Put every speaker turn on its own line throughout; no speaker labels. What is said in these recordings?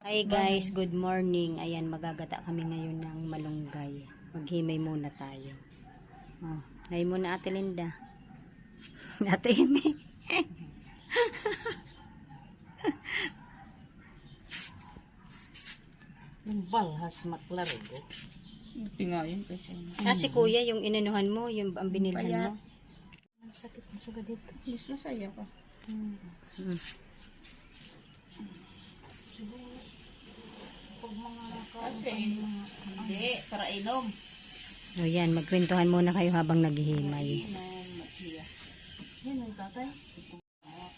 Hi guys, good morning. Ayan, magagata kami ngayon ng malunggay. Maghimay muna tayo. Oh, hi muna Ate Linda. Ate Amy.
Yung balhas maklarigo.
Ito nga yun kasi.
Si kuya, yung inanuhan mo, yung ang binilhan mo.
Ang sakit na suga dito.
Mas masaya pa.
Hmm.
Pag mga
Kasi, hindi, para inom.
O yan, magkwentuhan muna kayo habang naghihimay.
yan ang tatay.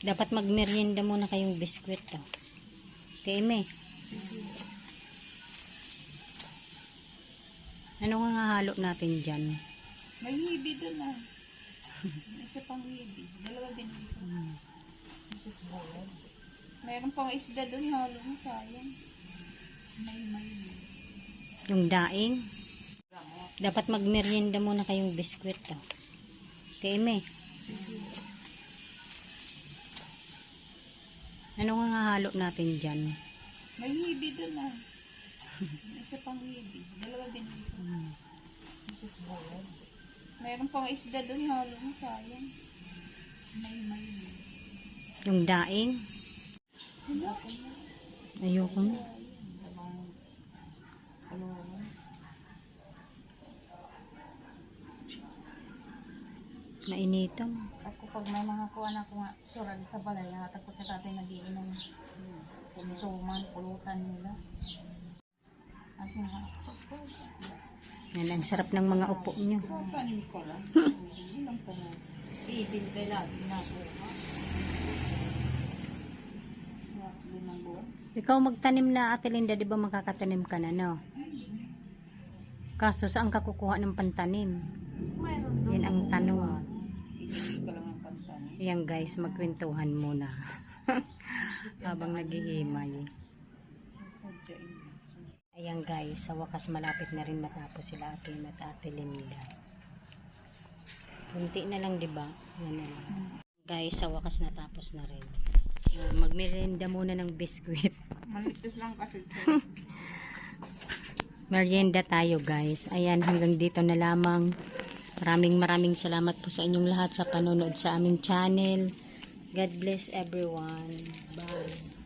Dapat magmerienda muna kayong biskwit. Oh. Ate Amy. Ano nga halo natin dyan?
May hibi doon ah. Isa pang hibi. Dalawa din dito. Meron pang isda doon, halo mo, sayang. May.
Yung daing. Dapat magmerienda muna kayong biskwit. Oh. Ate Amy. Ano nga halo natin dyan?
May hibi doon ah. Isa pang hibi. Dalawa din dito. Meron pang isda doon, halo mo, sayang. May.
Yung daing. Ayoko na. Nainitan.
Ako pag may mga kuha na ko nga, surag sa balay, takot na tatay nagiinom. Kumsuman, pulutan nila. Kasi nga,
Yan, ang sarap ng mga upo nyo.
Kapanin ko lang. Ilang pa mo.
bibin kay lagi na kuha.
Limang buwan.
Ikaw magtanim na Ate Linda, di ba makakatanim ka na, no? Kaso saan ka kukuha ng pantanim?
Mayroon
Yan ang tanong.
Hindi ka lang ang pantanin.
Ayan guys, magkwentuhan muna. Habang naghihimay.
Sadyain.
Ayan guys, sa wakas malapit na rin matapos sila Ate at Ate Linda. Kunti na lang, di ba? Yan na lang. Guys, sa wakas natapos na rin. Magmerienda muna ng biskwit.
Malitis lang kasi.
Merienda tayo guys. Ayan, hanggang dito na lamang. Maraming salamat po sa inyong lahat sa panonood sa aming channel. God bless everyone. Bye.